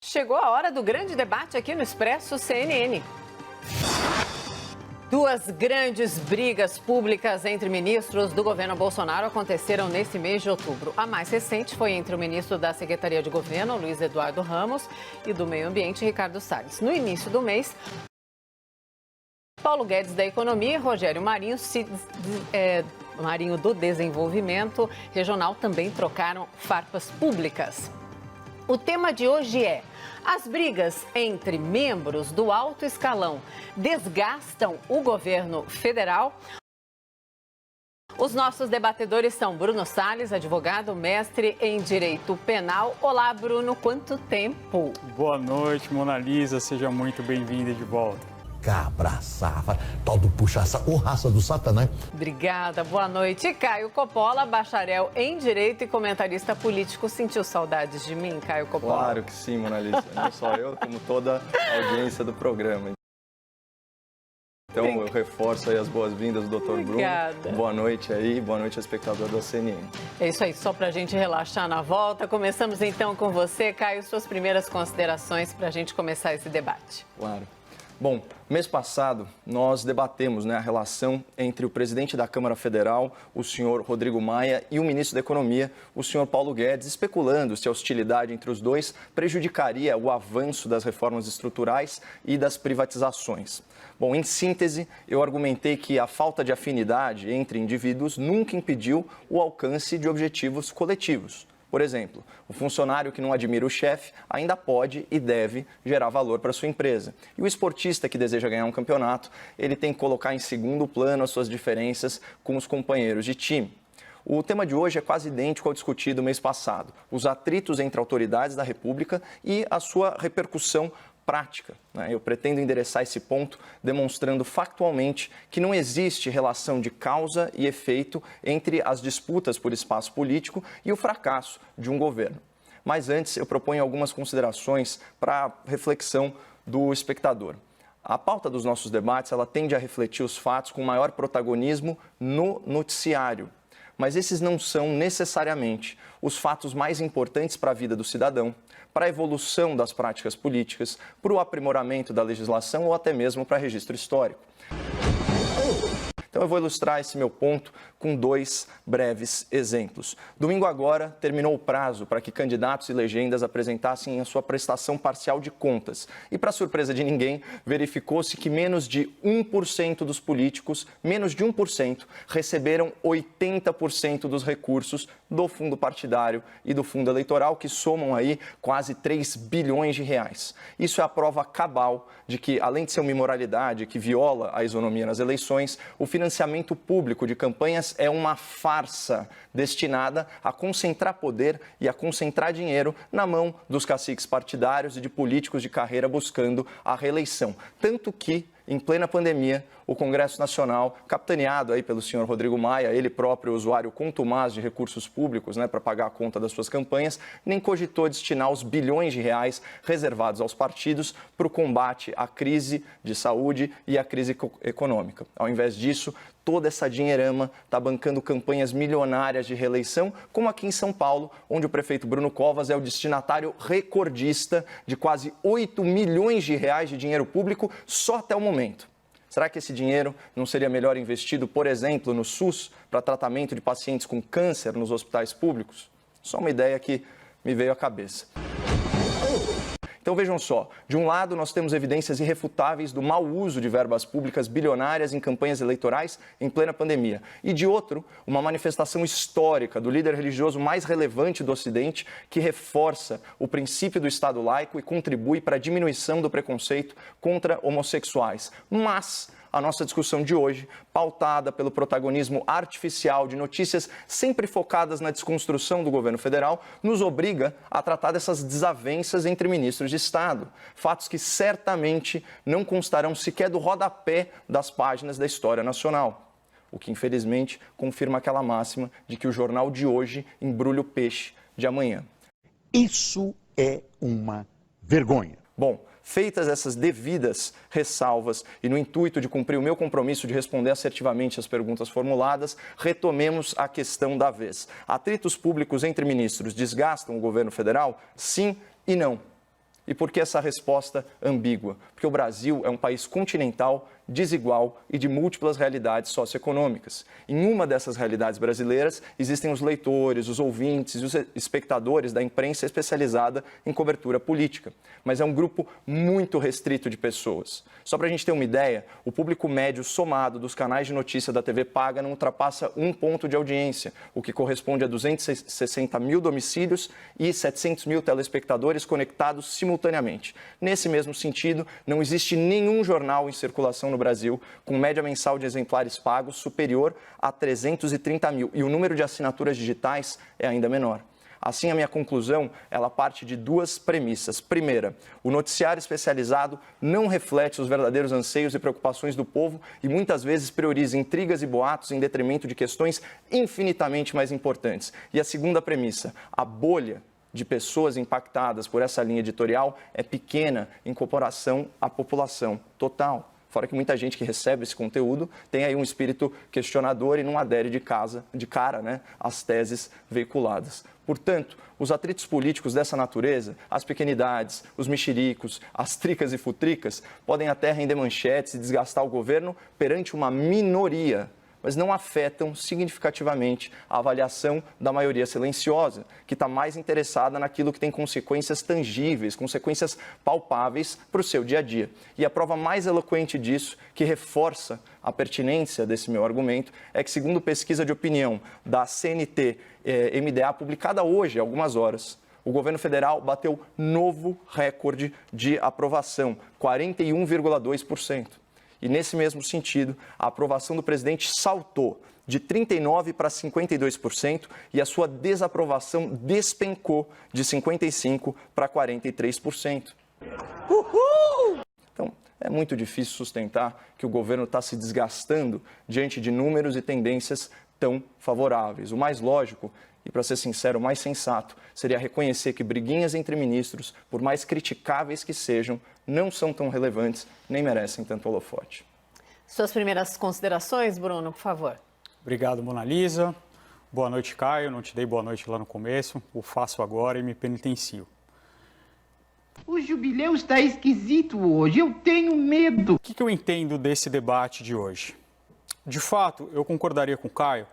Chegou a hora do grande debate aqui no Expresso CNN. Duas grandes brigas públicas entre ministros do governo Bolsonaro aconteceram nesse mês de outubro. A mais recente foi entre o ministro da Secretaria de Governo, Luiz Eduardo Ramos, e do Meio Ambiente, Ricardo Salles. No início do mês, Paulo Guedes da Economia e Rogério Marinho, Marinho do Desenvolvimento Regional, também trocaram farpas públicas. O tema de hoje é: as brigas entre membros do alto escalão desgastam o governo federal? Os nossos debatedores são Bruno Salles, advogado, mestre em Direito Penal. Olá, Bruno, quanto tempo? Boa noite, Mona Lisa, seja muito bem-vinda de volta. Cabra, safa, tal do puxa-saco, ou raça do satanás. Obrigada, boa noite. Caio Coppola, bacharel em Direito e comentarista político. Sentiu saudades de mim, Caio Coppola? Claro que sim, Mona Lisa. Não só eu, como toda a audiência do programa. Então, eu reforço aí as boas-vindas do Dr. Obrigada. Bruno. Boa noite aí, boa noite ao espectador da CNN. É isso aí, só para a gente relaxar na volta. Começamos então com você, Caio, suas primeiras considerações para a gente começar esse debate. Claro. Bom, mês passado nós debatemos a relação entre o presidente da Câmara Federal, o senhor Rodrigo Maia, e o ministro da Economia, o senhor Paulo Guedes, especulando se a hostilidade entre os dois prejudicaria o avanço das reformas estruturais e das privatizações. Bom, em síntese, eu argumentei que a falta de afinidade entre indivíduos nunca impediu o alcance de objetivos coletivos. Por exemplo, o funcionário que não admira o chefe ainda pode e deve gerar valor para sua empresa. E o esportista que deseja ganhar um campeonato, ele tem que colocar em segundo plano as suas diferenças com os companheiros de time. O tema de hoje é quase idêntico ao discutido mês passado: os atritos entre autoridades da República e a sua repercussão prática. Eu pretendo endereçar esse ponto demonstrando factualmente que não existe relação de causa e efeito entre as disputas por espaço político e o fracasso de um governo. Mas antes, eu proponho algumas considerações para a reflexão do espectador. A pauta dos nossos debates, ela tende a refletir os fatos com maior protagonismo no noticiário. Mas esses não são necessariamente os fatos mais importantes para a vida do cidadão, para a evolução das práticas políticas, para o aprimoramento da legislação ou até mesmo para registro histórico. Então eu vou ilustrar esse meu ponto com dois breves exemplos. Domingo agora terminou o prazo para que candidatos e legendas apresentassem a sua prestação parcial de contas. E para surpresa de ninguém, verificou-se que menos de 1% dos políticos, menos de 1%, receberam 80% dos recursos do fundo partidário e do fundo eleitoral, que somam aí quase 3 bilhões de reais. Isso é a prova cabal de que, além de ser uma imoralidade que viola a isonomia nas eleições, o financiamento público de campanhas é uma farsa destinada a concentrar poder e a concentrar dinheiro na mão dos caciques partidários e de políticos de carreira buscando a reeleição. Tanto que, em plena pandemia, o Congresso Nacional, capitaneado aí pelo senhor Rodrigo Maia, ele próprio usuário contumaz de recursos públicos para pagar a conta das suas campanhas, nem cogitou destinar os bilhões de reais reservados aos partidos para o combate à crise de saúde e à crise econômica. Ao invés disso, toda essa dinheirama está bancando campanhas milionárias de reeleição, como aqui em São Paulo, onde o prefeito Bruno Covas é o destinatário recordista de quase 8 milhões de reais de dinheiro público só até o momento. Será que esse dinheiro não seria melhor investido, por exemplo, no SUS, para tratamento de pacientes com câncer nos hospitais públicos? Só uma ideia que me veio à cabeça. Então vejam só, de um lado nós temos evidências irrefutáveis do mau uso de verbas públicas bilionárias em campanhas eleitorais em plena pandemia. E de outro, uma manifestação histórica do líder religioso mais relevante do Ocidente que reforça o princípio do Estado laico e contribui para a diminuição do preconceito contra homossexuais. Mas a nossa discussão de hoje, pautada pelo protagonismo artificial de notícias sempre focadas na desconstrução do governo federal, nos obriga a tratar dessas desavenças entre ministros de Estado. Fatos que certamente não constarão sequer do rodapé das páginas da história nacional. O que, infelizmente, confirma aquela máxima de que o jornal de hoje embrulha o peixe de amanhã. Isso é uma vergonha. Bom, feitas essas devidas ressalvas e no intuito de cumprir o meu compromisso de responder assertivamente às perguntas formuladas, retomemos a questão da vez. Atritos públicos entre ministros desgastam o governo federal? Sim e não. E por que essa resposta ambígua? Porque o Brasil é um país continental, desigual e de múltiplas realidades socioeconômicas. Em uma dessas realidades brasileiras, existem os leitores, os ouvintes e os espectadores da imprensa especializada em cobertura política. Mas é um grupo muito restrito de pessoas. Só para a gente ter uma ideia, o público médio somado dos canais de notícia da TV paga não ultrapassa 1 ponto de audiência, o que corresponde a 260 mil domicílios e 700 mil telespectadores conectados simultaneamente. Nesse mesmo sentido, não existe nenhum jornal em circulação no Brasil com média mensal de exemplares pagos superior a 330 mil e o número de assinaturas digitais é ainda menor. Assim, a minha conclusão, ela parte de 2 premissas. Primeira, o noticiário especializado não reflete os verdadeiros anseios e preocupações do povo e muitas vezes prioriza intrigas e boatos em detrimento de questões infinitamente mais importantes. E a segunda premissa, a bolha de pessoas impactadas por essa linha editorial é pequena em comparação à população total. Fora que muita gente que recebe esse conteúdo tem aí um espírito questionador e não adere de cara, né, às teses veiculadas. Portanto, os atritos políticos dessa natureza, as pequenidades, os mexericos, as tricas e futricas, podem até render manchetes e desgastar o governo perante uma minoria, mas não afetam significativamente a avaliação da maioria silenciosa, que está mais interessada naquilo que tem consequências tangíveis, consequências palpáveis para o seu dia a dia. E a prova mais eloquente disso, que reforça a pertinência desse meu argumento, é que, segundo pesquisa de opinião da CNT-MDA, publicada hoje, há algumas horas, o governo federal bateu novo recorde de aprovação, 41,2%. E, nesse mesmo sentido, a aprovação do presidente saltou de 39% para 52% e a sua desaprovação despencou de 55% para 43%. Uhul! Então, é muito difícil sustentar que o governo está se desgastando diante de números e tendências tão favoráveis. O mais lógico e, para ser sincero, o mais sensato seria reconhecer que briguinhas entre ministros, por mais criticáveis que sejam, não são tão relevantes nem merecem tanto holofote. Suas primeiras considerações, Bruno, por favor. Obrigado, Mona Lisa. Boa noite, Caio. Não te dei boa noite lá no começo. O faço agora e me penitencio. O jubileu está esquisito hoje. Eu tenho medo. O que eu entendo desse debate de hoje? De fato, eu concordaria com o Caio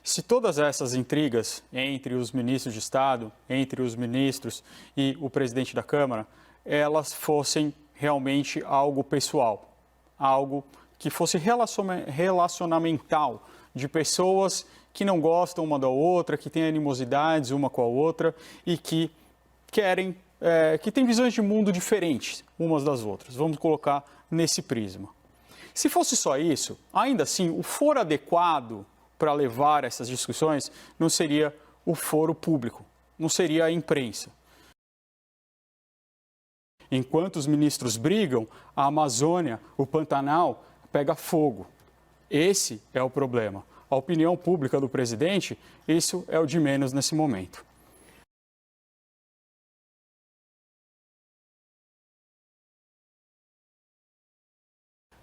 se todas essas intrigas entre os ministros de Estado, entre os ministros e o presidente da Câmara, elas fossem realmente algo pessoal, algo que fosse relacionamental, de pessoas que não gostam uma da outra, que têm animosidades uma com a outra e que querem, que têm visões de mundo diferentes umas das outras. Vamos colocar nesse prisma. Se fosse só isso, ainda assim, o foro adequado para levar essas discussões não seria o foro público, não seria a imprensa. Enquanto os ministros brigam, a Amazônia, o Pantanal, pega fogo. Esse é o problema. A opinião pública do presidente, isso é o de menos nesse momento.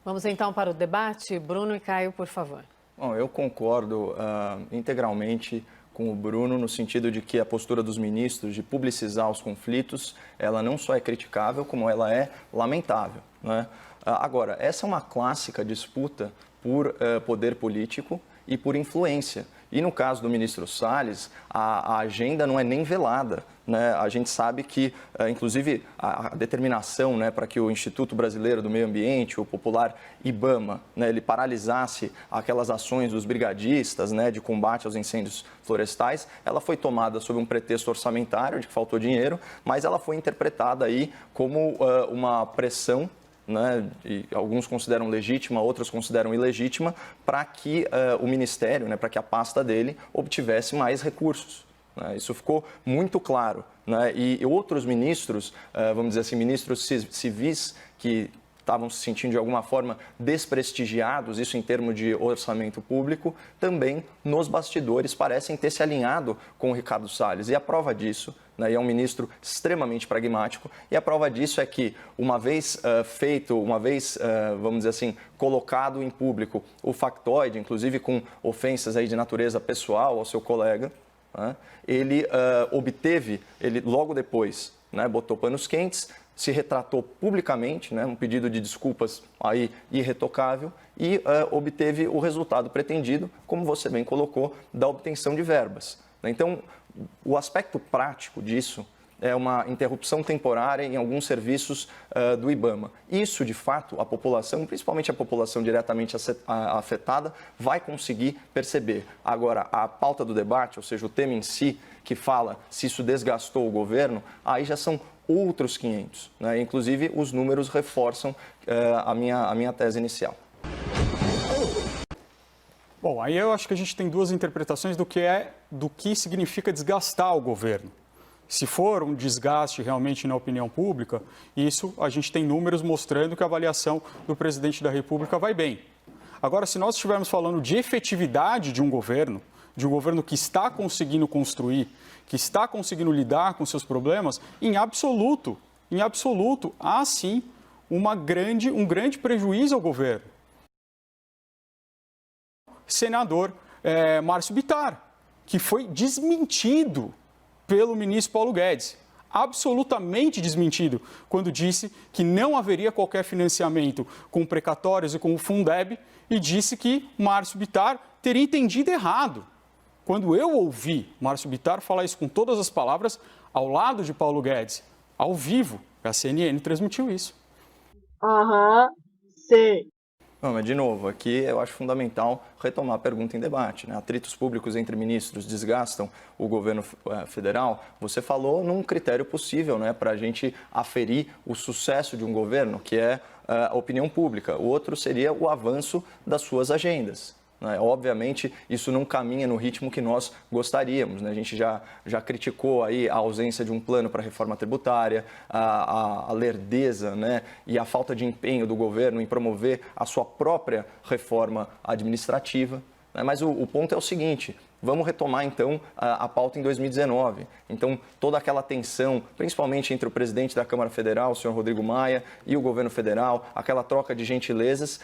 Vamos então para o debate. Bruno e Caio, por favor. Bom, eu concordo integralmente com o Bruno no sentido de que a postura dos ministros de publicizar os conflitos, ela não só é criticável, como ela é lamentável, né? Agora, essa é uma clássica disputa por poder político e por influência. E no caso do ministro Salles, a agenda não é nem velada, né? A gente sabe que, inclusive, a determinação, né, para que o Instituto Brasileiro do Meio Ambiente, o popular IBAMA, né, ele paralisasse aquelas ações dos brigadistas, né, de combate aos incêndios florestais, ela foi tomada sob um pretexto orçamentário, de que faltou dinheiro, mas ela foi interpretada aí como uma pressão, né, e alguns consideram legítima, outros consideram ilegítima, para que o Ministério, né, para que a pasta dele obtivesse mais recursos. Né? Isso ficou muito claro. Né? E outros ministros, vamos dizer assim, ministros civis que estavam se sentindo de alguma forma desprestigiados, isso em termos de orçamento público, também nos bastidores parecem ter se alinhado com o Ricardo Salles. E a prova disso, né, e é um ministro extremamente pragmático, e a prova disso é que, uma vez vamos dizer assim, colocado em público o factoide, inclusive com ofensas aí de natureza pessoal ao seu colega, né, ele logo depois né, botou panos quentes, se retratou publicamente, né, um pedido de desculpas aí irretocável e obteve o resultado pretendido, como você bem colocou, da obtenção de verbas. Então, o aspecto prático disso é uma interrupção temporária em alguns serviços do IBAMA. Isso, de fato, a população, principalmente a população diretamente afetada, vai conseguir perceber. Agora, a pauta do debate, ou seja, o tema em si, que fala se isso desgastou o governo, aí já são outros 500. Né? Inclusive, os números reforçam a minha tese inicial. Bom, aí eu acho que a gente tem duas interpretações do que significa desgastar o governo. Se for um desgaste realmente na opinião pública, isso a gente tem números mostrando que a avaliação do presidente da República vai bem. Agora, se nós estivermos falando de efetividade de um governo que está conseguindo construir, que está conseguindo lidar com seus problemas, em absoluto, há sim um grande prejuízo ao governo. Senador Márcio Bittar, que foi desmentido pelo ministro Paulo Guedes, absolutamente desmentido, quando disse que não haveria qualquer financiamento com precatórios e com o Fundeb, e disse que Márcio Bittar teria entendido errado. Quando eu ouvi Márcio Bittar falar isso com todas as palavras, ao lado de Paulo Guedes, ao vivo, a CNN transmitiu isso. Sei. Não, mas, de novo, aqui eu acho fundamental retomar a pergunta em debate. Né? Atritos públicos entre ministros desgastam o governo federal. Você falou num critério possível, né, para a gente aferir o sucesso de um governo, que é a opinião pública. O outro seria o avanço das suas agendas. Obviamente, isso não caminha no ritmo que nós gostaríamos. Né? A gente já criticou aí a ausência de um plano para a reforma tributária, a lerdeza, né, e a falta de empenho do governo em promover a sua própria reforma administrativa. Né? Mas o ponto é o seguinte: vamos retomar, então, a pauta em 2019. Então, toda aquela tensão, principalmente entre o presidente da Câmara Federal, o senhor Rodrigo Maia, e o governo federal, aquela troca de gentilezas,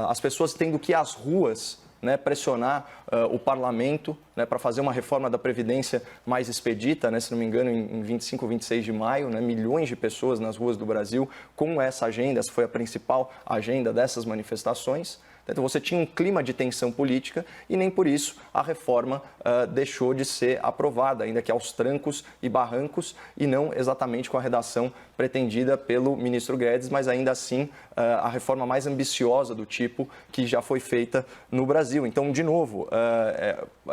as pessoas tendo que ir às ruas, né, pressionar o parlamento, né, para fazer uma reforma da Previdência mais expedita, né, se não me engano, em 25, 26 de maio, né, milhões de pessoas nas ruas do Brasil com essa agenda. Essa foi a principal agenda dessas manifestações. Então, você tinha um clima de tensão política e nem por isso a reforma deixou de ser aprovada, ainda que aos trancos e barrancos, e não exatamente com a redação pretendida pelo ministro Guedes, mas ainda assim a reforma mais ambiciosa do tipo que já foi feita no Brasil. Então, de novo,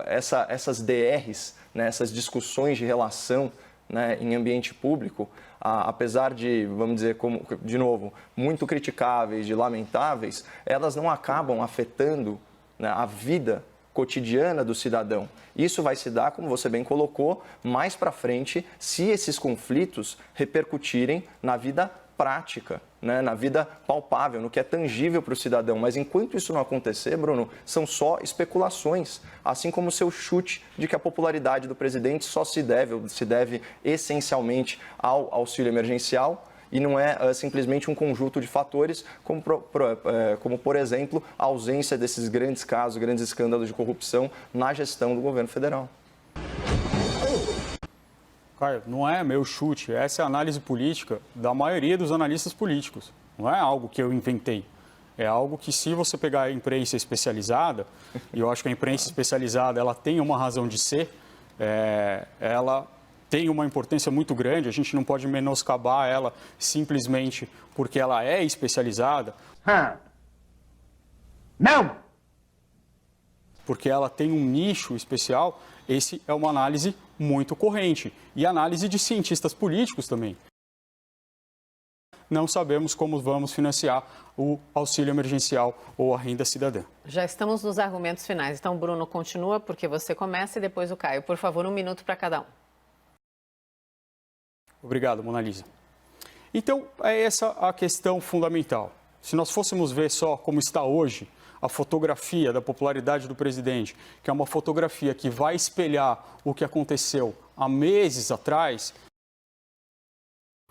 essas DRs, né, essas discussões de relação, né, em ambiente público, apesar de, vamos dizer, de novo, muito criticáveis, de lamentáveis, elas não acabam afetando, né, a vida cotidiana do cidadão. Isso vai se dar, como você bem colocou, mais para frente, se esses conflitos repercutirem na vida prática, né, na vida palpável, no que é tangível para o cidadão. Mas enquanto isso não acontecer, Bruno, são só especulações, assim como o seu chute de que a popularidade do presidente só se deve essencialmente ao auxílio emergencial e não é simplesmente um conjunto de fatores, como, por exemplo, a ausência desses grandes casos, grandes escândalos de corrupção na gestão do governo federal. Caio, não é meu chute, essa é a análise política da maioria dos analistas políticos. Não é algo que eu inventei. É algo que, se você pegar a imprensa especializada, e eu acho que a imprensa especializada ela tem uma razão de ser, ela tem uma importância muito grande, a gente não pode menoscabar ela simplesmente porque ela é especializada. Não! Porque ela tem um nicho especial. Esse é uma análise muito corrente. E análise de cientistas políticos também. Não sabemos como vamos financiar o auxílio emergencial ou a renda cidadã. Já estamos nos argumentos finais. Então, Bruno, continua, porque você começa e depois o Caio. Por favor, 1 minuto para cada um. Obrigado, Mona Lisa. Então, é essa a questão fundamental. Se nós fôssemos ver só como está hoje a fotografia da popularidade do presidente, que é uma fotografia que vai espelhar o que aconteceu há meses atrás,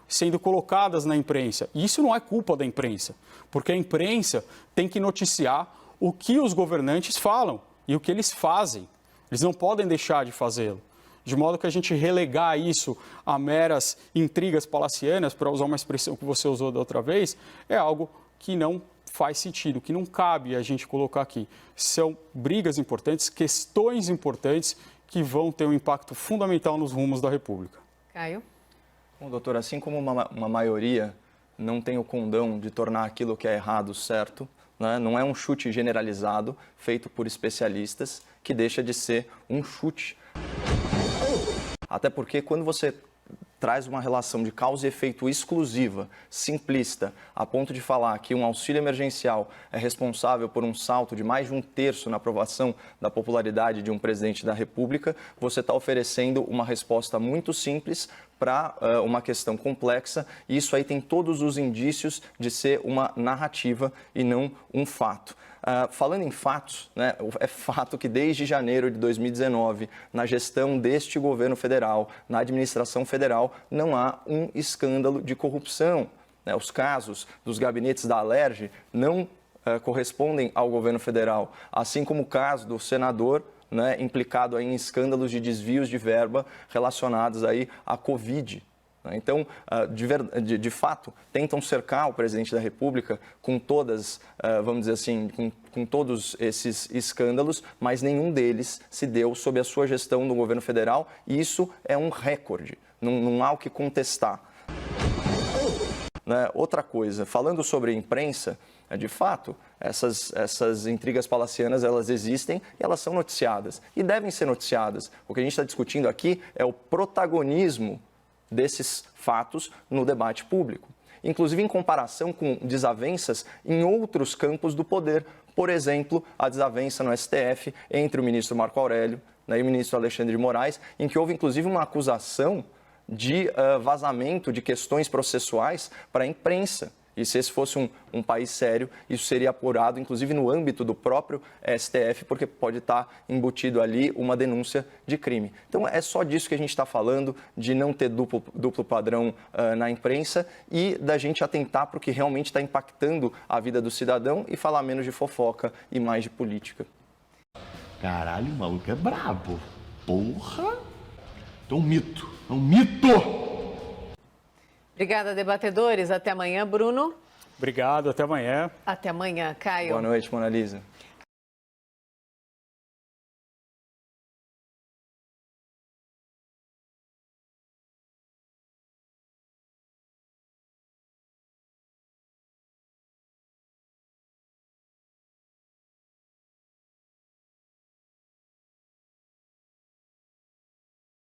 sendo colocadas na imprensa. E isso não é culpa da imprensa, porque a imprensa tem que noticiar o que os governantes falam e o que eles fazem. Eles não podem deixar de fazê-lo. De modo que a gente relegar isso a meras intrigas palacianas, para usar uma expressão que você usou da outra vez, é algo que não faz sentido, que não cabe a gente colocar aqui. São brigas importantes, questões importantes que vão ter um impacto fundamental nos rumos da República. Caio? Bom, doutor, assim como uma maioria não tem o condão de tornar aquilo que é errado certo, né? Não é um chute generalizado feito por especialistas que deixa de ser um chute. Até porque quando você traz uma relação de causa e efeito exclusiva, simplista, a ponto de falar que um auxílio emergencial é responsável por um salto de mais de 1/3 na aprovação da popularidade de um presidente da República, você está oferecendo uma resposta muito simples para uma questão complexa, e isso aí tem todos os indícios de ser uma narrativa e não um fato. Falando em fatos, né, é fato que desde janeiro de 2019, na gestão deste governo federal, na administração federal, não há um escândalo de corrupção. Né? Os casos dos gabinetes da Alerj não correspondem ao governo federal, assim como o caso do senador, né, implicado aí em escândalos de desvios de verba relacionados aí à Covid. Então, de fato, tentam cercar o presidente da República com todas, vamos dizer assim, com todos esses escândalos, mas nenhum deles se deu sob a sua gestão no governo federal, e isso é um recorde, não há o que contestar. Outra coisa, falando sobre a imprensa, de fato, essas intrigas palacianas, elas existem e elas são noticiadas, e devem ser noticiadas. O que a gente está discutindo aqui é o protagonismo desses fatos no debate público, inclusive em comparação com desavenças em outros campos do poder. Por exemplo, a desavença no STF entre o ministro Marco Aurélio, né, e o ministro Alexandre de Moraes, em que houve inclusive uma acusação de vazamento de questões processuais para a imprensa. E se esse fosse um país sério, isso seria apurado, inclusive no âmbito do próprio STF, porque pode estar embutido ali uma denúncia de crime. Então, é só disso que a gente está falando, de não ter duplo padrão na imprensa e da gente atentar para o que realmente está impactando a vida do cidadão e falar menos de fofoca e mais de política. Caralho, o maluco é brabo. Porra! É um mito. É um mito! Obrigada, debatedores. Até amanhã, Bruno. Obrigado, até amanhã. Até amanhã, Caio. Boa noite, Mona Lisa.